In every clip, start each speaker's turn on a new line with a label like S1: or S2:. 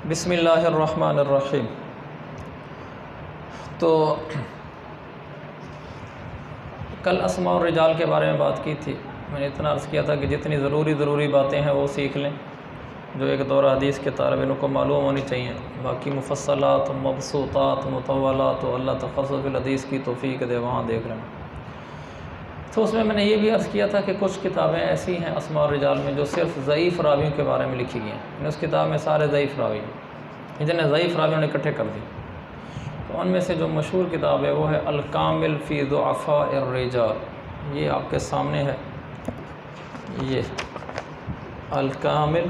S1: بسم اللہ الرحمن الرحیم۔ تو کل اسماء الرجال کے بارے میں بات کی تھی۔ میں نے اتنا عرض کیا تھا کہ جتنی ضروری باتیں ہیں وہ سیکھ لیں جو ایک دورہ حدیث کے طالب علم کو معلوم ہونی چاہیے، باقی مفصلات مبسوطات مطولات تو اللہ تخصص الحدیث کی توفیق دے، وہاں دیکھ لینا۔ تو اس میں نے یہ بھی عرض کیا تھا کہ کچھ کتابیں ایسی ہیں اسماء الرجال میں جو صرف ضعیف راویوں کے بارے میں لکھی گئی ہیں، اس کتاب میں سارے ضعیف راوی ہیں، جنہیں ضعیف راویوں نے اکٹھے کر دی۔ تو ان میں سے جو مشہور کتاب ہے وہ ہے الکامل فی ضعفاء الرجال، یہ آپ کے سامنے ہے، یہ الکامل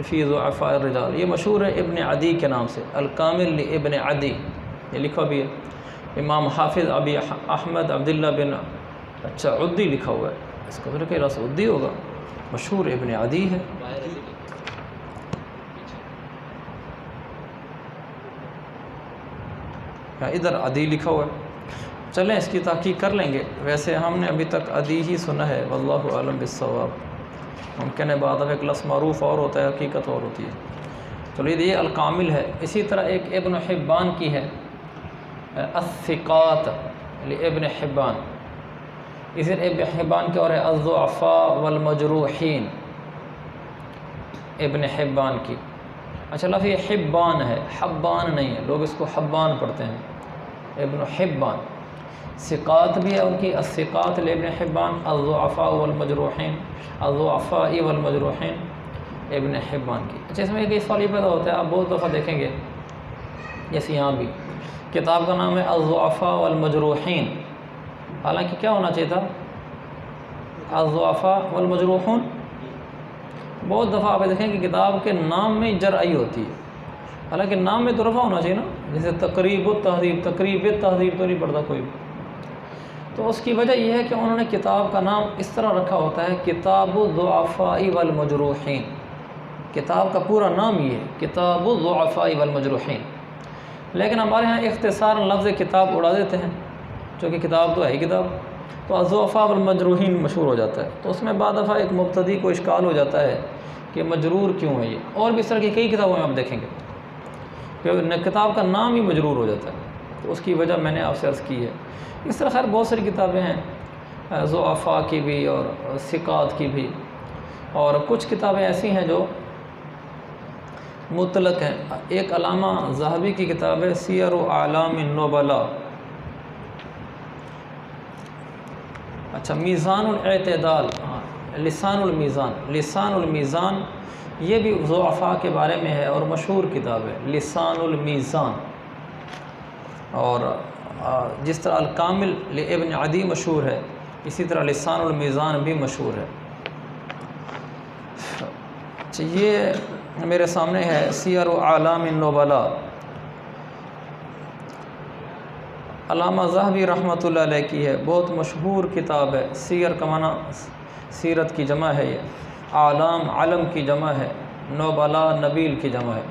S1: فی ضعفاء الرجال، یہ مشہور ہے ابن عدی کے نام سے، الکامل ابن عدی، یہ لکھا بھی ہے۔ امام حافظ ابی احمد عبداللہ بن عدی لکھا ہوا ہے، اس کا کہ رس عدی ہوگا، مشہور ابن عدی ہے۔ ادھر عدی لکھا ہوا ہے، چلیں اس کی تحقیق کر لیں گے۔ ویسے ہم نے ابھی تک عدی ہی سنا ہے، واللہ اعلم بالصواب، ممکن ہے بعد میں ایک لفظ معروف اور ہوتا ہے، حقیقت اور ہوتی ہے۔ چلو یہ الکامل ہے۔ اسی طرح ایک ابن حبان کی ہے، الثقات لابن حبان، اسی ابن حبان کے اور ہے الضعفاء والمجروحین، ابن حبان کی۔ اچھا لفظ یہ حبان ہے، حبان نہیں ہے، لوگ اس کو حبان پڑھتے ہیں، ابن حبان۔ ثقات بھی ہے ان کی، الثقات لابن حبان، الضعفاء والمجروحین، الضعفاء والمجروحین، ابن حبان کی۔ اچھا اس میں ایک سوال یہ پیدا ہوتا ہے، آپ بہت دفعہ دیکھیں گے جیسے یہاں بھی کتاب کا نام ہے الضعفاء والمجروحین، حالانکہ کیا ہونا چاہیے تھا الضعفاء والمجروحون۔ بہت دفعہ آپ دیکھیں کہ کتاب کے نام میں جر آئی ہوتی ہے، حالانکہ نام میں تو رفع ہونا چاہیے نا، جیسے تقریب التہذیب، تقریب التہذیب تو نہیں پڑھتا کوئی۔ تو اس کی وجہ یہ ہے کہ انہوں نے کتاب کا نام اس طرح رکھا ہوتا ہے، کتاب الضعفاء والمجروحین، کتاب کا پورا نام یہ ہے، کتاب الضعفاء والمجروحین، لیکن ہمارے ہاں اختصاراً لفظ کتاب اڑا دیتے ہیں، چونکہ کتاب تو ہے ہی کتاب، تو الضعفاء والمجروحین مشہور ہو جاتا ہے۔ تو اس میں بعض دفعہ ایک مبتدی کو اشکال ہو جاتا ہے کہ مجرور کیوں ہے یہ، اور بھی اس طرح کی کئی کتابوں میں آپ دیکھیں گے کہ کتاب کا نام ہی مجرور ہو جاتا ہے، تو اس کی وجہ میں نے آپ سے عرض کی ہے۔ اس طرح خیر بہت ساری کتابیں ہیں، ضعفاء کی بھی اور ثقات کی بھی، اور کچھ کتابیں ایسی ہیں جو مطلق ہیں۔ ایک علامہ ذہبی کی کتاب ہے سیر اعلام النبلاء، اچھا میزان الاعتدال، لسان المیزان، لسان المیزان یہ بھی ضعفاء کے بارے میں ہے اور مشہور کتاب ہے لسان المیزان۔ اور جس طرح الکامل لابن عدی مشہور ہے، اسی طرح لسان المیزان بھی مشہور ہے۔ اچھا یہ میرے سامنے ہے سیر اعلام النبلاء، علامہ ذہبی رحمۃ اللہ علیہ کی ہے، بہت مشہور کتاب ہے۔ سیر کا معنی سیرت کی جمع ہے، یہ اعلام علم کی جمع ہے، نبلاء نبیل کی جمع ہے،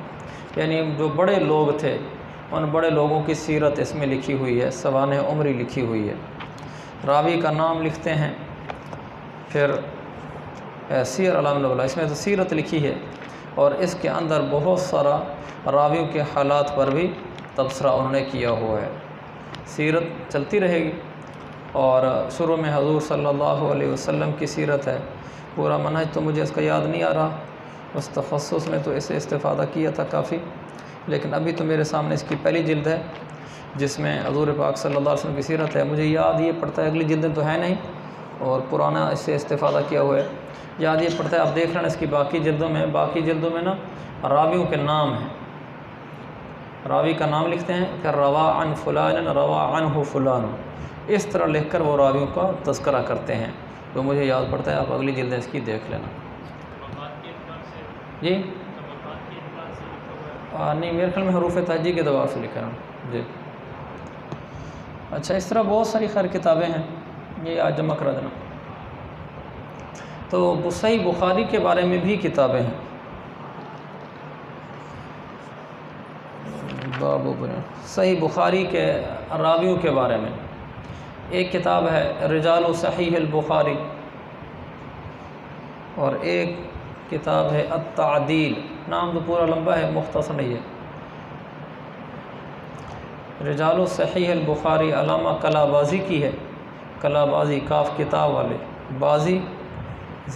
S1: یعنی جو بڑے لوگ تھے ان بڑے لوگوں کی سیرت اس میں لکھی ہوئی ہے، سوانح عمری لکھی ہوئی ہے، راوی کا نام لکھتے ہیں، پھر سیر اعلام النبلاء، اس میں تو سیرت لکھی ہے، اور اس کے اندر بہت سارا راویوں کے حالات پر بھی تبصرہ انہوں نے کیا ہوا ہے۔ سیرت چلتی رہے گی، اور شروع میں حضور صلی اللہ علیہ وسلم کی سیرت ہے، پورا منہج تو مجھے اس کا یاد نہیں آ رہا، اس تخصص میں تو اسے استفادہ کیا تھا کافی، لیکن ابھی تو میرے سامنے اس کی پہلی جلد ہے جس میں حضور پاک صلی اللہ علیہ وسلم کی سیرت ہے، مجھے یاد یہ پڑتا ہے، اگلی جلدیں تو ہے نہیں اور پرانا اس سے استفادہ کیا ہوا ہے، یاد یہ پڑتا ہے۔ آپ دیکھ لینا اس کی باقی جلدوں میں نا راویوں کے نام ہیں، راوی کا نام لکھتے ہیں، پھر روا عن فلان روا عنہ فلان، اس طرح لکھ کر وہ راویوں کا تذکرہ کرتے ہیں، تو مجھے یاد پڑتا ہے، آپ اگلی جلدیں اس کی دیکھ لینا۔ جی نہیں، میرے خیال میں حروف تہجی کے دوار سے لکھا ہے جی۔ اچھا اس طرح بہت ساری خیر کتابیں ہیں، یہ آج جمع کرا دینا۔ تو صحیح بخاری کے بارے میں بھی کتابیں ہیں، صحیح بخاری کے راویوں کے بارے میں ایک کتاب ہے رجال صحیح البخاری، اور ایک کتاب ہے التعدیل نام تو پورا لمبا ہے، مختصر نہیں ہے۔ رجال صحیح البخاری علامہ کلابازی کی ہے، کلابازی کاف کتاب والے، بازی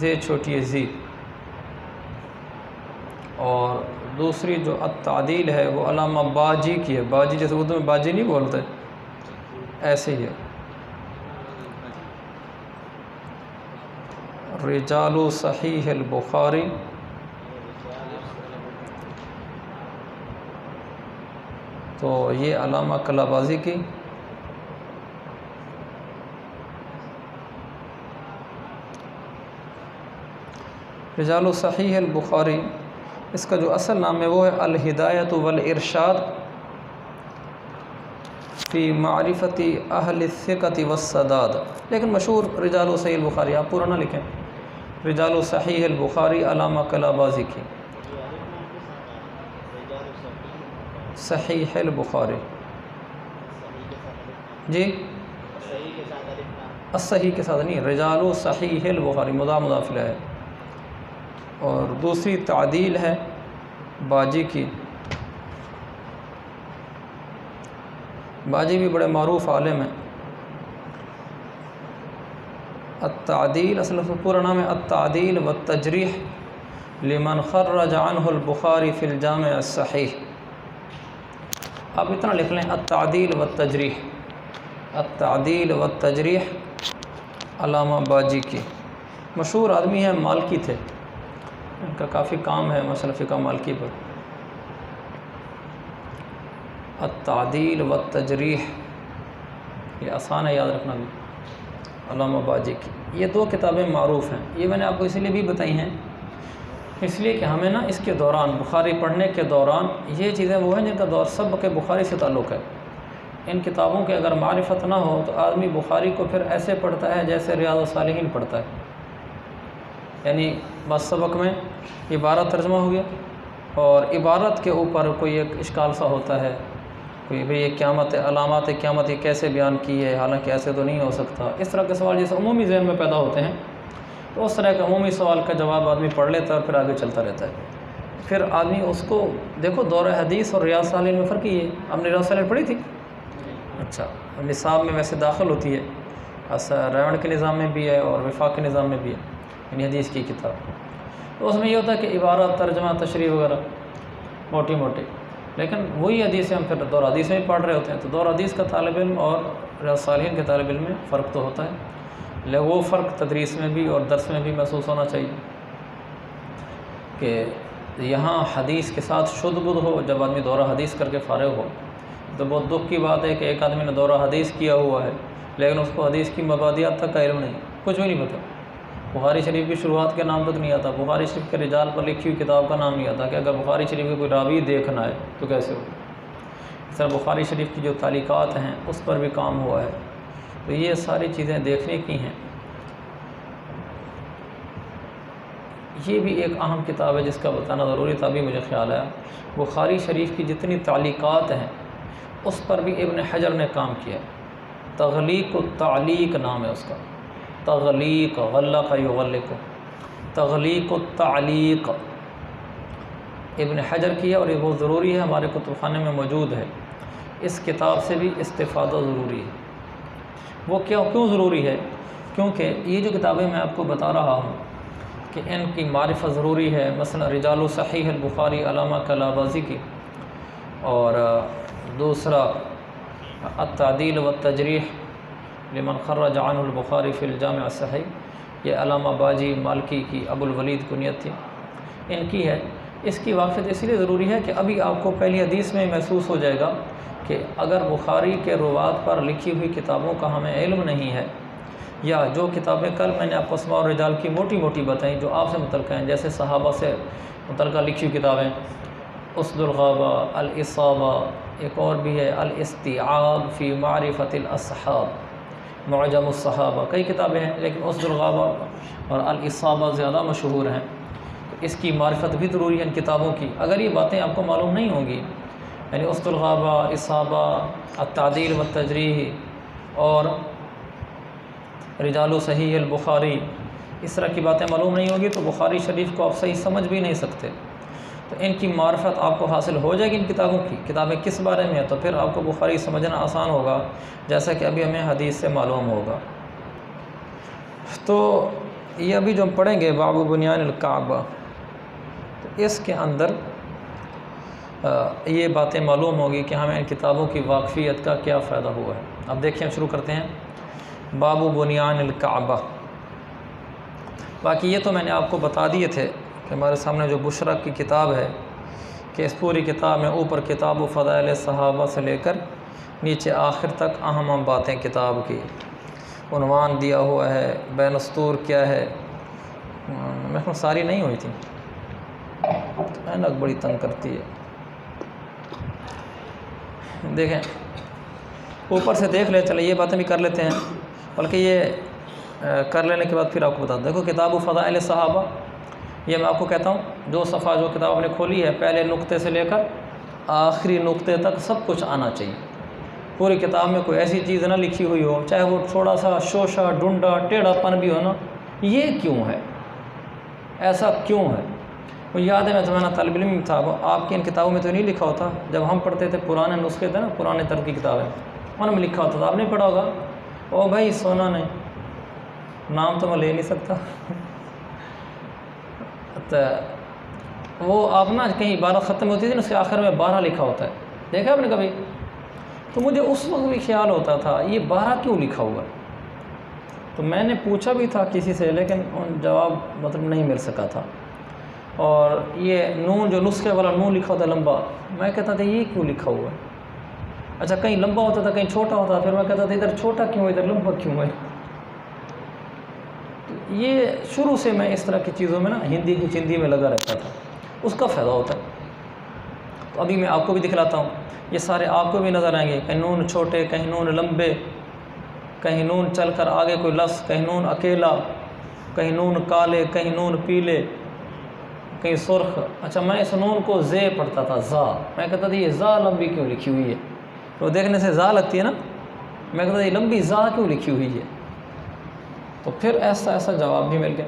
S1: زے چھوٹی زی، اور دوسری جو التعدیل ہے وہ علامہ باجی کی ہے، باجی جیسے اردو میں باجی نہیں بولتے ایسے ہی ہے۔ رجال صحیح البخاری تو یہ علامہ کلابازی کی، رجال صحیح البخاری اس کا جو اصل نام ہے وہ ہے الہدایۃ والارشاد فی معرفت اہل الثقۃ والسداد، لیکن مشہور رجال صحیح البخاری، آپ پورا نہ لکھیں، رجال صحیح البخاری علامہ کلابازی کی، صحیح البخاری جی، الصحیح کے ساتھ نہیں، رجال صحیح البخاری مضاف مضاف الیہ ہے، اور دوسری تعدیل ہے باجی کی، باجی بھی بڑے معروف عالم ہیں۔ التعدیل اصل پورا نام ہے التعدیل والتجریح لمن خرج عنہ البخاری فی الجامع الصحیح، آپ اتنا لکھ لیں التعدیل والتجریح، التعدیل والتجریح علامہ باجی کی، مشہور آدمی ہے، مالکی تھے، ان کا کافی کام ہے مسئلہ فقہ مالکی پر۔ التعدیل والتجریح یہ آسان ہے یاد رکھنا بھی، علامہ باجی کی، یہ دو کتابیں معروف ہیں، یہ میں نے آپ کو اسی لیے بھی بتائی ہیں، اس لیے کہ ہمیں نا اس کے دوران بخاری پڑھنے کے دوران یہ چیزیں وہ ہیں جن کا دور سبق بخاری سے تعلق ہے، ان کتابوں کے اگر معرفت نہ ہو تو آدمی بخاری کو پھر ایسے پڑھتا ہے جیسے ریاض الصالحین پڑھتا ہے، یعنی بس سبق میں عبارت ترجمہ ہو گیا اور عبارت کے اوپر کوئی ایک اشکال سا ہوتا ہے، کوئی بھئی یہ قیامت، علامات قیامت یہ کیسے بیان کی ہے، حالانکہ ایسے تو نہیں ہو سکتا، اس طرح کے سوال جیسے عمومی ذہن میں پیدا ہوتے ہیں، تو اس طرح کے عمومی سوال کا جواب آدمی پڑھ لیتا ہے اور پھر آگے چلتا رہتا ہے۔ پھر آدمی اس کو دیکھو، دور حدیث اور ریاض الصالحین میں فرق ہی ہے، ہم نے ریاض الصالحین پڑھی تھی، اچھا نصاب میں ویسے داخل ہوتی ہے، ریونڈ کے نظام میں بھی ہے اور وفاق کے نظام میں بھی ہے، یعنی حدیث کی کتاب، تو اس میں یہ ہوتا ہے کہ عبارت، ترجمہ، تشریح وغیرہ موٹی موٹی، لیکن وہی حدیث ہم پھر دور حدیث میں بھی پڑھ رہے ہوتے ہیں، تو دور حدیث کا طالب علم اور ریاض الصالحین کے طالب علم میں فرق تو ہوتا ہے، لیکن وہ فرق تدریس میں بھی اور درس میں بھی محسوس ہونا چاہیے کہ یہاں حدیث کے ساتھ شدھ بدھ ہو، جب آدمی دورہ حدیث کر کے فارغ ہو تو بہت دکھ کی بات ہے کہ ایک آدمی نے دورہ حدیث کیا ہوا ہے لیکن اس کو حدیث کی مبادیات تک کا علم نہیں، کچھ بھی نہیں پتہ، بخاری شریف کی شروعات کے نام تک نہیں آتا، بخاری شریف کے رجال پر لکھی ہوئی کتاب کا نام نہیں آتا کہ اگر بخاری شریف کے کوئی راوی دیکھنا ہے تو کیسے ہو، اس طرح بخاری شریف کی جو تعلیقات ہیں اس پر بھی کام ہوا ہے، تو یہ ساری چیزیں دیکھنے کی ہیں۔ یہ بھی ایک اہم کتاب ہے جس کا بتانا ضروری تھا، ابھی مجھے خیال آیا، بخاری شریف کی جتنی تعلیقات ہیں اس پر بھی ابن حجر نے کام کیا ہے، تغلیق التعلیق نام ہے اس کا، تغلیق، غلق یغلق، تغلیق التعلیق ابن حجر کی ہے، اور یہ بہت ضروری ہے، ہمارے کتب خانے میں موجود ہے، اس کتاب سے بھی استفادہ ضروری ہے۔ وہ کیوں ضروری ہے؟ کیونکہ یہ جو کتابیں میں آپ کو بتا رہا ہوں کہ ان کی معرفت ضروری ہے، مثلا رجال صحیح البخاری علامہ کلابازی کی، اور دوسرا التعدیل والتجریح لمن خرج عنہ البخاری فی الجامع الصحیح، یہ علامہ باجی مالکی کی ابو الولید کنیت تھی، ان کی ہے۔ اس کی واقفیت اس لیے ضروری ہے کہ ابھی آپ کو پہلی حدیث میں محسوس ہو جائے گا کہ اگر بخاری کے روات پر لکھی ہوئی کتابوں کا ہمیں علم نہیں ہے، یا جو کتابیں کل میں نے آپ کو اسماء الرجال کی موٹی موٹی بتائیں جو آپ سے متعلقہ ہیں، جیسے صحابہ سے متعلقہ لکھی ہوئی کتابیں، اسد الغابہ، الاصابہ، ایک اور بھی ہے الاستیعاب فی معرفت الاصحاب، معجم الصحابہ، کئی کتابیں ہیں لیکن اسد الغابہ اور الاصابہ زیادہ مشہور ہیں، تو اس کی معرفت بھی ضروری ہے ان کتابوں کی۔ اگر یہ باتیں آپ کو معلوم نہیں ہوں گی، یعنی اسد الغابہ، اصابہ، التعدیل والتجریح اور رجال صحیح البخاری، اس طرح کی باتیں معلوم نہیں ہوگی تو بخاری شریف کو آپ صحیح سمجھ بھی نہیں سکتے۔ تو ان کی معرفت آپ کو حاصل ہو جائے گی ان کتابوں کی، کتابیں کس بارے میں ہیں، تو پھر آپ کو بخاری سمجھنا آسان ہوگا، جیسا کہ ابھی ہمیں حدیث سے معلوم ہوگا۔ تو یہ ابھی جو ہم پڑھیں گے باب بنیان الکعبہ، تو اس کے اندر یہ باتیں معلوم ہوگی کہ ہمیں ان کتابوں کی واقفیت کا کیا فائدہ ہوا ہے۔ اب دیکھیں شروع کرتے ہیں باب بنیان الکعبہ۔ باقی یہ تو میں نے آپ کو بتا دیے تھے کہ ہمارے سامنے جو بشرا کی کتاب ہے کہ اس پوری کتاب میں اوپر کتاب و فضائل صحابہ سے لے کر نیچے آخر تک اہم باتیں کتاب کی، عنوان دیا ہوا ہے، بین السطور کیا ہے، محفوظ ساری نہیں ہوئی تھی، اینک بڑی تنگ کرتی ہے۔ دیکھیں اوپر سے دیکھ لیں، چلے یہ باتیں بھی کر لیتے ہیں، بلکہ یہ کر لینے کے بعد پھر آپ کو بتا دوں۔ دیکھو کتاب و فضائل صحابہ، یہ میں آپ کو کہتا ہوں جو صفحہ جو کتاب نے کھولی ہے پہلے نقطے سے لے کر آخری نقطے تک سب کچھ آنا چاہیے۔ پوری کتاب میں کوئی ایسی چیز نہ لکھی ہوئی ہو، چاہے وہ تھوڑا سا شوشہ ڈنڈا ٹیڑھا پن بھی ہو نا، یہ کیوں ہے، ایسا کیوں ہے؟ وہ یاد ہے میں زمانہ طالب علم تھا، وہ آپ کی ان کتابوں میں تو نہیں لکھا ہوتا، جب ہم پڑھتے تھے پرانے نسخے تھے نا، پرانے طرح کی کتابیں، ان میں لکھا ہوتا تھا، آپ نہیں پڑھا ہوگا، او بھائی سونا نہیں، نام تو میں لے نہیں سکتا، تو وہ آپ نا کہیں 12 ختم ہوتی تھی نا، اس کے آخر میں 12 لکھا ہوتا ہے، دیکھا آپ نے کبھی؟ تو مجھے اس وقت بھی خیال ہوتا تھا یہ 12 کیوں لکھا ہوا ہے؟ تو میں نے پوچھا بھی تھا کسی سے، لیکن جواب مطلب نہیں مل سکا تھا۔ اور یہ نون جو نسخے والا نون لکھا ہوتا ہے لمبا، میں کہتا تھا یہ کیوں لکھا ہوا ہے؟ اچھا کہیں لمبا ہوتا تھا کہیں چھوٹا ہوتا، پھر میں کہتا تھا ادھر چھوٹا کیوں ہے ادھر لمبا کیوں ہے؟ یہ شروع سے میں اس طرح کی چیزوں میں نا ہندی کی چندی میں لگا رہتا تھا، اس کا فائدہ ہوتا ہے۔ تو ابھی میں آپ کو بھی دکھلاتا ہوں، یہ سارے آپ کو بھی نظر آئیں گے، کہیں نون چھوٹے، کہیں نون لمبے، کہیں نون چل کر آگے کوئی لفظ، کہیں نون اکیلا، کہیں نون کالے، کہیں نون پیلے، کہیں سرخ۔ اچھا میں اس نون کو زے پڑھتا تھا، زا، میں کہتا تھا یہ زا لمبی کیوں لکھی ہوئی ہے؟ تو دیکھنے سے زا لگتی ہے نا، میں کہتا تھا یہ لمبی زا کیوں لکھی ہوئی ہے؟ تو پھر ایسا جواب بھی مل گیا۔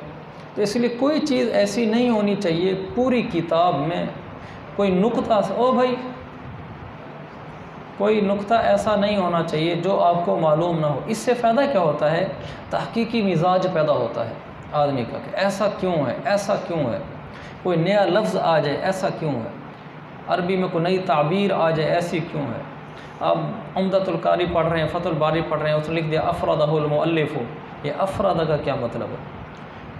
S1: تو اس لیے کوئی چیز ایسی نہیں ہونی چاہیے پوری کتاب میں کوئی نقطہ، او بھائی کوئی نقطہ ایسا نہیں ہونا چاہیے جو آپ کو معلوم نہ ہو۔ اس سے فائدہ کیا ہوتا ہے؟ تحقیقی مزاج پیدا ہوتا ہے آدمی کا کہ ایسا کیوں ہے، ایسا کیوں ہے، کوئی نیا لفظ آ جائے ایسا کیوں ہے، عربی میں کوئی نئی تعبیر آ جائے ایسی کیوں ہے۔ اب عمدۃ القاری پڑھ رہے ہیں، فتح الباری پڑھ رہے ہیں، اس نے لکھ دیا افردہ المؤلف، یہ افردہ کا کیا مطلب ہے؟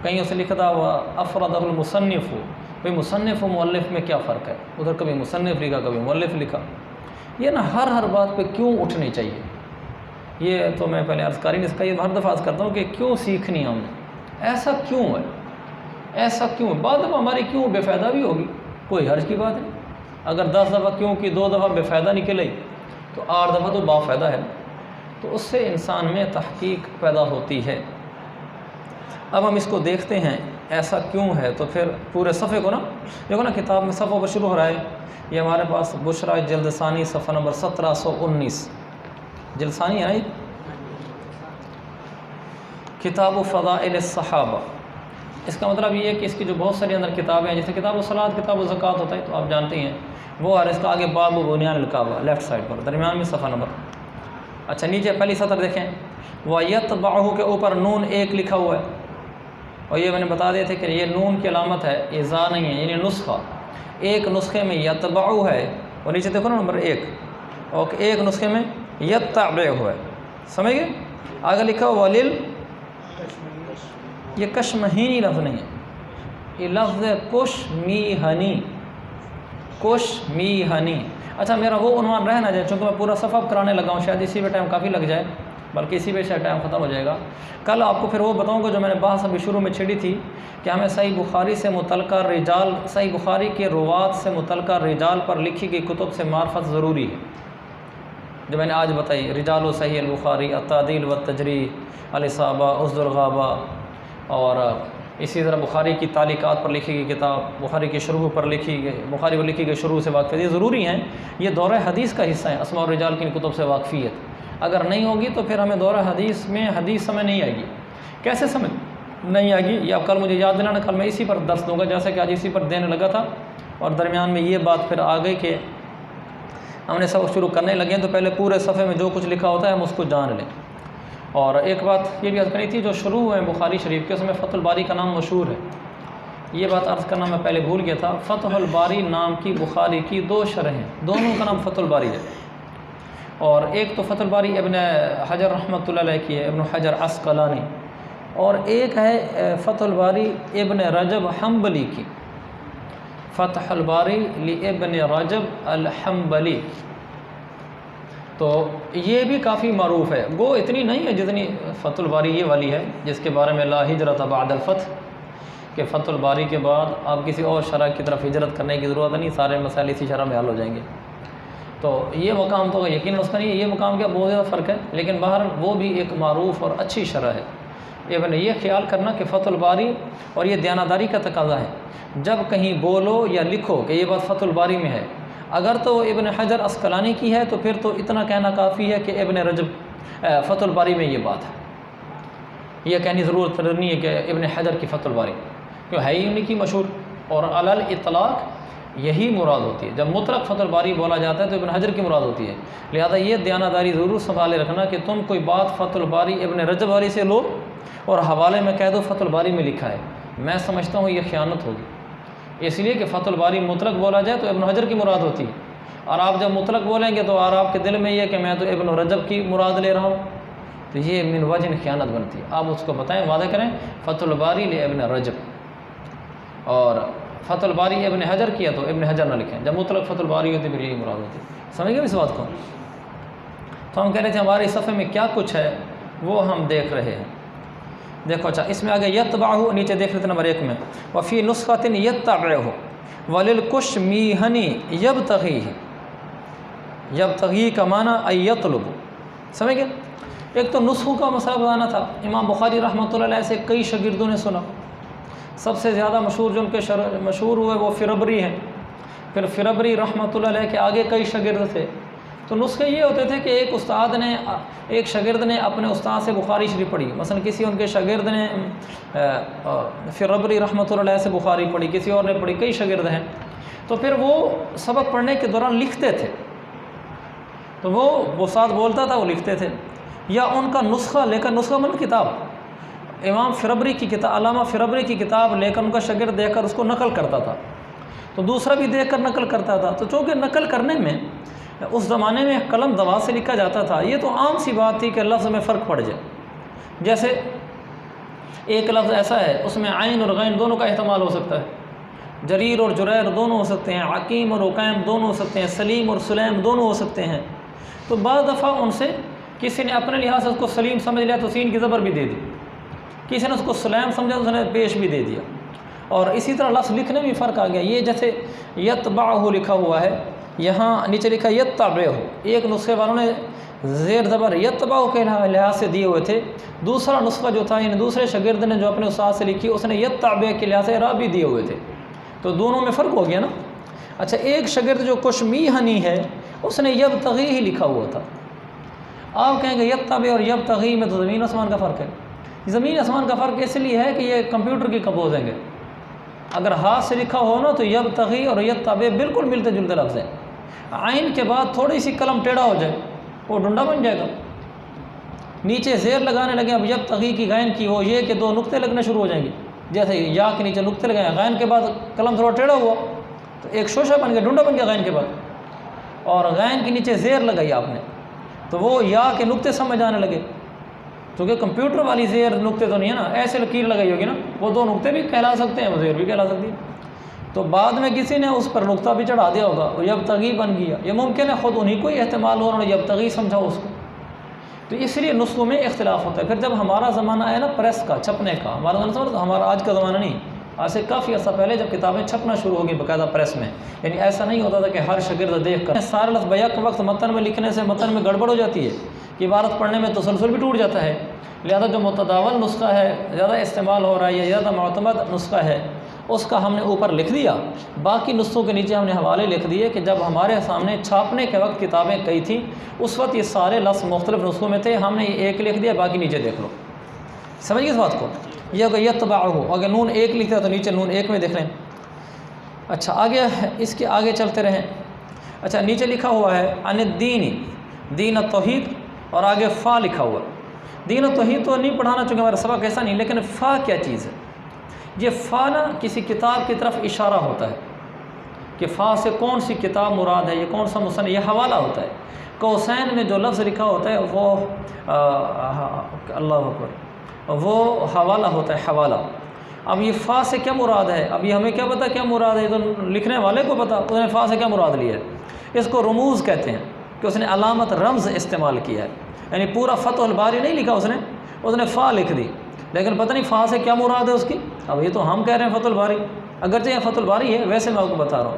S1: کہیں اسے لکھتا ہوا افردہ المصنف، بھائی مصنف و مؤلف میں کیا فرق ہے؟ ادھر کبھی مصنف لکھا کبھی مؤلف لکھا، یہ نا ہر بات پہ کیوں اٹھنی چاہیے؟ یہ تو میں پہلے عرض کاری نہیں سکتا، یہ ہر دفعہ عرض کرتا ہوں کہ کیوں سیکھنی ہم نے، ایسا کیوں ہے، ایسا کیوں ہے؟ بعد دفعہ ہماری کیوں بے فائدہ بھی ہوگی، کوئی حرج کی بات نہیں۔ اگر 10 دفعہ کیوں کی 2 دفعہ بے فائدہ نکلے تو 8 دفعہ تو با فائدہ ہے، تو اس سے انسان میں تحقیق پیدا ہوتی ہے۔ اب ہم اس کو دیکھتے ہیں ایسا کیوں ہے، تو پھر پورے صفحے کو نا دیکھو نا، کتاب میں صفحوں پر شروع ہو رہا ہے، یہ ہمارے پاس بشرا جلد ثانی صفحہ نمبر 1719، جلد ثانی ہے نا، یہ کتاب و فضائل الصحابہ۔ اس کا مطلب یہ ہے کہ اس کی جو بہت ساری اندر کتابیں ہیں، جیسے کتاب و صلاۃ، کتاب و زکوٰۃ ہوتا ہے تو آپ جانتے ہیں وہ، اور اس کا آگے باب بنیان الکعبہ لیفٹ سائڈ پر درمیان میں صفحہ نمبر۔ اچھا نیچے پہلی سطر دیکھیں، وَيَتْبَعُهُ کے اوپر نون 1 لکھا ہوا ہے، اور یہ میں نے بتا دیے تھے کہ یہ نون کی علامت ہے، یہ زا نہیں ہے، یعنی نسخہ، ایک نسخے میں یتبعو ہے، اور نیچے دیکھو نا نمبر 1، اور ایک نسخے میں یتبع ہے، سمجھ گئے؟ آگے لکھا ہوا ولیل، یہ کشمہینی لفظ نہیں ہے، یہ لفظ ہے کشمیہنی، کشمیہنی۔ اچھا میرا وہ عنوان رہ نہ جائے، چونکہ میں پورا صفحہ کرانے لگا ہوں، شاید اسی پہ ٹائم کافی لگ جائے، بلکہ اسی پہ شاید ٹائم ختم ہو جائے گا۔ کل آپ کو پھر وہ بتاؤں گا جو میں نے بحث ابھی شروع میں چھیڑی تھی کہ ہمیں صحیح بخاری سے متعلقہ رجال، صحیح بخاری کے روات سے متعلقہ رجال پر لکھی گئی کتب سے معرفت ضروری ہے، جو میں نے آج بتائی، رجال و صحیح البخاری، التعدیل والتجریح، الاصابہ، اسد الغابہ، اور اسی طرح بخاری کی تعلیقات پر لکھی گئی کتاب، بخاری کی شروع پر لکھی گئی، بخاری پر لکھی گئی شروع سے واقفیت، یہ ضروری ہیں، یہ دورہ حدیث کا حصہ ہیں، اسماء الرجال کی کتب سے واقفیت۔ اگر نہیں ہوگی تو پھر ہمیں دورہ حدیث میں حدیث سمجھ نہیں آئے گی۔ کیسے سمجھ نہیں آئے گی؟ یہ اب کل مجھے یاد دلانا، کل میں اسی پر درس دوں گا، جیسا کہ آج اسی پر دینے لگا تھا، اور درمیان میں یہ بات پھر آ گئی کہ ہم نے سبق شروع کرنے لگے تو پہلے پورے صفحے میں جو کچھ لکھا ہوتا ہے ہم اس کو جان لیں۔ اور ایک بات یہ بھی عرض کرنی تھی، جو شروع ہے بخاری شریف کے اس میں فتح الباری کا نام مشہور ہے، یہ بات عرض کرنا میں پہلے بھول گیا تھا۔ فتح الباری نام کی بخاری کی 2 شرح ہیں، دونوں کا نام فتح الباری ہے، اور ایک تو فتح الباری ابن حجر رحمۃ اللہ علیہ کی ہے، ابن حجر عسقلانی، اور ایک ہے فتح الباری ابن رجب حنبلی کی، فتح الباری لابن رجب الحنبلی۔ تو یہ بھی کافی معروف ہے، گو اتنی نہیں ہے جتنی فتح الباری یہ والی ہے جس کے بارے میں لا ہجرت بعد الفتح، کہ فتح الباری کے بعد آپ کسی اور شرح کی طرف ہجرت کرنے کی ضرورت نہیں، سارے مسائل اسی شرح میں حل ہو جائیں گے۔ تو یہ مقام تو یقیناً اس کا نہیں ہے، یہ مقام کا بہت زیادہ فرق ہے، لیکن بہرحال وہ بھی ایک معروف اور اچھی شرح ہے۔ یہ خیال کرنا کہ فتح الباری، اور یہ دیانتداری کا تقاضا ہے، جب کہیں بولو یا لکھو کہ یہ بات فتح الباری میں ہے، اگر تو ابن حجر عسقلانی کی ہے تو پھر تو اتنا کہنا کافی ہے کہ ابن رجب فتح الباری میں یہ بات ہے، یہ کہنے کی ضرورت نہیں ہے کہ ابن حجر کی فتح الباری، کیوں ہے ہی انہیں کی مشہور، اور علی الاطلاق یہی مراد ہوتی ہے۔ جب مطلق فتح الباری بولا جاتا ہے تو ابن حجر کی مراد ہوتی ہے، لہذا یہ دیانتداری ضرور سنبھالے رکھنا کہ تم کوئی بات فتح الباری ابن رجب والی سے لو اور حوالے میں کہہ دو فتح الباری میں لکھا ہے، میں سمجھتا ہوں یہ خیانت ہوگی، اس لیے کہ فتح الباری مطلق بولا جائے تو ابن حجر کی مراد ہوتی ہے، اور آپ جب مطلق بولیں گے تو اور آپ کے دل میں یہ کہ میں تو ابن رجب کی مراد لے رہا ہوں، تو یہ من وجہ خیانت بنتی ہے۔ آپ اس کو بتائیں، واضح کریں فتح الباری لابن رجب، اور فتح الباری ابن حجر کیا تو ابن حجر نہ لکھیں، جب مطلق فتح الباری ہوتی پھر یہی مراد ہوتی ہے۔ سمجھ گئے اس بات کو؟ تو ہم کہہ رہے تھے ہمارے صفحے میں کیا کچھ ہے وہ ہم دیکھ رہے ہیں۔ دیکھو اچھا، اس میں آگے یتبعہ، نیچے دیکھ لیتے نمبر 1 میں، وفی نسخۃ یتبعہ وللکشمیہنی یبتغیہ، یبتغی کا معنی ای یطلب، سمجھ گئے؟ ایک تو نسخوں کا مسئلہ بتانا تھا، امام بخاری رحمۃ اللہ علیہ سے کئی شاگردوں نے سنا، سب سے زیادہ مشہور جو ان کے مشہور ہوئے وہ فربری ہیں، پھر فربری رحمۃ اللہ علیہ کے آگے کئی شاگرد تھے، تو نسخے یہ ہوتے تھے کہ ایک شاگرد نے اپنے استاد سے بخاری شریف پڑھی، مثلا کسی ان کے شاگرد نے فربری رحمۃ اللہ علیہ سے بخاری پڑھی، کسی اور نے پڑھی، کئی شاگرد ہیں، تو پھر وہ سبق پڑھنے کے دوران لکھتے تھے، تو وہ استاد بولتا تھا وہ لکھتے تھے، یا ان کا نسخہ لے کر، نسخہ من کتاب، امام فربری کی کتاب، علامہ فربری کی کتاب لے کر ان کا شاگرد دیکھ کر اس کو نقل کرتا تھا، تو دوسرا بھی دیکھ کر نقل کرتا تھا، تو چونکہ نقل کرنے میں اس زمانے میں قلم دوا سے لکھا جاتا تھا، یہ تو عام سی بات تھی کہ لفظ میں فرق پڑ جائے، جیسے ایک لفظ ایسا ہے اس میں عین اور غین دونوں کا احتمال ہو سکتا ہے، جریر اور جریر دونوں ہو سکتے ہیں، عقیم اور عقیم دونوں ہو سکتے ہیں، سلیم اور سلیم دونوں ہو سکتے ہیں، تو بعض دفعہ ان سے کسی نے اپنے لحاظ سے اس کو سلیم سمجھ لیا تو سین کی زبر بھی دے دی، کسی نے اس کو سلیم سمجھا تو اس نے پیش بھی دے دیا، اور اسی طرح لفظ لکھنے میں فرق آ گیا، یہ جیسے یتبعہ لکھا ہوا ہے، یہاں نیچے لکھا یتبعہ، ایک نسخے والوں نے زیر زبر یتبعہ کے لحاظ سے دیے ہوئے تھے، دوسرا نسخہ جو تھا یعنی دوسرے شاگرد نے جو اپنے استاد سے لکھی اس نے یتبعہ کے لحاظ سے را بھی دیے ہوئے تھے، تو دونوں میں فرق ہو گیا نا۔ اچھا، ایک شاگرد جو کشمیہنی ہے اس نے یبتغی ہی لکھا ہوا تھا، آپ کہیں گے یتبع اور یبتغی میں تو زمین آسمان کا فرق ہے، زمین آسمان کا فرق اس لیے ہے کہ یہ کمپیوٹر کی کمپوزنگ ہے، اگر ہاتھ سے لکھا ہو نا تو یبتغی اور یتبع بالکل ملتے جلتے لفظ ہیں، عین کے بعد تھوڑی سی قلم ٹیڑھا ہو جائے وہ ڈنڈا بن جائے گا، نیچے زیر لگانے لگے اب یبتغی کی غین کی وہ یہ کہ 2 نقطے لگنے شروع ہو جائیں گے، جیسے یا کے نیچے نقطے لگائیں، غین کے بعد قلم تھوڑا ٹیڑھا ہوا تو ایک شوشہ بن گیا، ڈنڈا بن گیا غین کے بعد، اور غین کے نیچے زیر لگائی آپ نے تو وہ یا کے نقطے سمجھ آنے لگے، کیونکہ کمپیوٹر والی زیر نقطے تو نہیں ہے نا، ایسے لکیر لگائی ہوگی نا، وہ 2 نقطے بھی کہلا سکتے ہیں، وہ زیر بھی کہلا سکتی ہے، تو بعد میں کسی نے اس پر نقطہ بھی چڑھا دیا ہوگا وہ یبتغی بن گیا، یہ ممکن ہے خود انہیں کو ہی احتمال ہو انہوں نے یبتغی سمجھا اس کو، تو اس لیے نسخوں میں اختلاف ہوتا ہے۔ پھر جب ہمارا زمانہ آیا نا پریس کا، چھپنے کا، ہمارا آج کا زمانہ نہیں، آج سے کافی عرصہ پہلے جب کتابیں چھپنا شروع ہو گئی باقاعدہ پریس میں، یعنی ایسا نہیں ہوتا تھا کہ ہر شاگرد دیکھ کر سارا لفظ بیک وقت متن میں لکھنے سے متن میں گڑبڑ ہو جاتی ہے کہ عبارت پڑھنے میں تسلسل بھی ٹوٹ جاتا ہے، لہذا جو متداول نسخہ ہے، زیادہ استعمال ہو رہا ہے یا زیادہ معتمد نسخہ ہے، اس کا ہم نے اوپر لکھ دیا، باقی نسخوں کے نیچے ہم نے حوالے لکھ دیے کہ جب ہمارے سامنے چھاپنے کے وقت کتابیں کئی تھیں اس وقت یہ سارے لفظ مختلف نسخوں میں تھے، ہم نے یہ ایک لکھ دیا، باقی نیچے دیکھ لو، سمجھ گئے اس بات کو؟ یہ کہ یتبعہ، اگر نون 1 لکھتا ہے تو نیچے نون 1 میں دیکھ لیں، اچھا آگے اس کے آگے چلتے رہیں. اچھا نیچے لکھا ہوا ہے ان الدین دین التوحید اور آگے فا لکھا ہوا. دین التوحید تو نہیں پڑھانا چونکہ ہمارا سبق ایسا نہیں، لیکن فا کیا چیز ہے؟ یہ فا نا کسی کتاب کی طرف اشارہ ہوتا ہے کہ فا سے کون سی کتاب مراد ہے، یہ کون سا مصنف، یہ حوالہ ہوتا ہے. قوسین میں جو لفظ لکھا ہوتا ہے وہ اللہ اکبر وہ حوالہ ہوتا ہے، حوالہ. اب یہ فا سے کیا مراد ہے؟ اب یہ ہمیں کیا پتہ کیا مراد ہے؟ تو لکھنے والے کو پتہ اس نے فا سے کیا مراد لیا ہے. اس کو رموز کہتے ہیں کہ اس نے علامت رمز استعمال کیا ہے، یعنی پورا فتح الباری نہیں لکھا اس نے فا لکھ دی، لیکن پتہ نہیں فا سے کیا مراد ہے اس کی. اب یہ تو ہم کہہ رہے ہیں فتح الباری، اگرچہ یہ فتح الباری ہے ویسے میں آپ کو بتا رہا ہوں،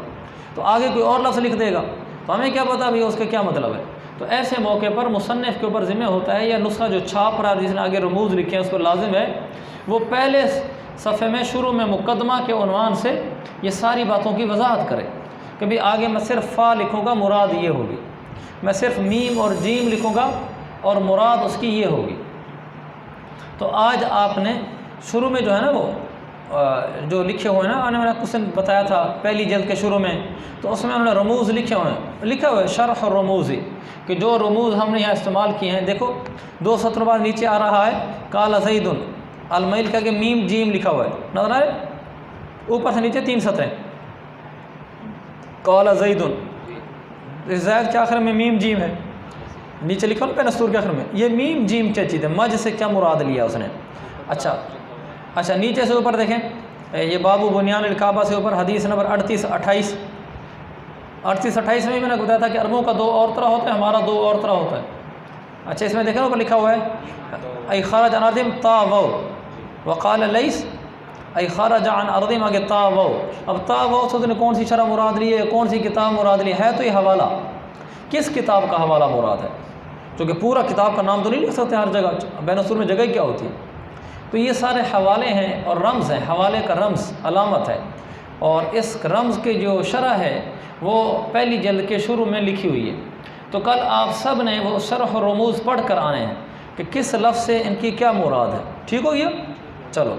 S1: تو آگے کوئی اور لفظ لکھ دے گا تو ہمیں کیا پتہ بھی اس کا کیا مطلب ہے. تو ایسے موقع پر مصنف کے اوپر ذمہ ہوتا ہے، یا نسخہ جو چھاپ رہا ہے جس نے آگے رموز لکھے ہیں اس پر لازم ہے وہ پہلے صفحے میں شروع میں مقدمہ کے عنوان سے یہ ساری باتوں کی وضاحت کرے کہ بھی آگے میں صرف فا لکھوں گا مراد یہ ہوگی، میں صرف میم اور جیم لکھوں گا اور مراد اس کی یہ ہوگی. تو آج آپ نے شروع میں جو ہے نا وہ جو لکھے ہوئے ہیں نا، میں نے کچھ بتایا تھا پہلی جلد کے شروع میں، تو اس میں انہوں نے رموز لکھے ہوئے ہیں، لکھا ہوا ہے شرح الرموز، کہ جو رموز ہم نے یہاں استعمال کیے ہیں. دیکھو 2 سطر بعد نیچے آ رہا ہے قال زید المائل کا کہ میم جیم لکھا ہوا ہے، نظر آ رہا ہے؟ اوپر سے نیچے 3 سطریں قال زید، زید کے آخر میں میم جیم ہے، نیچے لکھا پہ نستور کے آخر میں. یہ میم جیم کیا چیز ہے؟ مج سے کیا مراد لیا اس نے؟ اچھا نیچے سے اوپر دیکھیں، یہ بابو بنیان الکعبہ سے اوپر حدیث نمبر 38-28 میں نے بتایا تھا کہ عربوں کا 2 اور طرح ہوتا ہے، ہمارا 2 اور طرح ہوتا ہے. اچھا اس میں دیکھیں اوپر لکھا ہوا ہے ای خرج عن ارض طاغوا وقال لیس ای خرج عن ارض آگے طاغوا. اب طاغوا سے نے کون سی شرح مراد لی ہے، کون سی کتاب مراد لی ہے؟ تو یہ حوالہ کس کتاب کا حوالہ مراد ہے؟ کیونکہ پورا کتاب کا نام تو نہیں لکھ سکتے ہر جگہ، بین السور میں جگہ کیا ہوتی ہے. تو یہ سارے حوالے ہیں اور رمز ہیں، حوالے کا رمز علامت ہے، اور اس رمز کی جو شرح ہے وہ پہلی جلد کے شروع میں لکھی ہوئی ہے. تو کل آپ سب نے وہ شرح و رموز پڑھ کر آنے ہیں کہ کس لفظ سے ان کی کیا مراد ہے. ٹھیک ہو گیا؟ چلو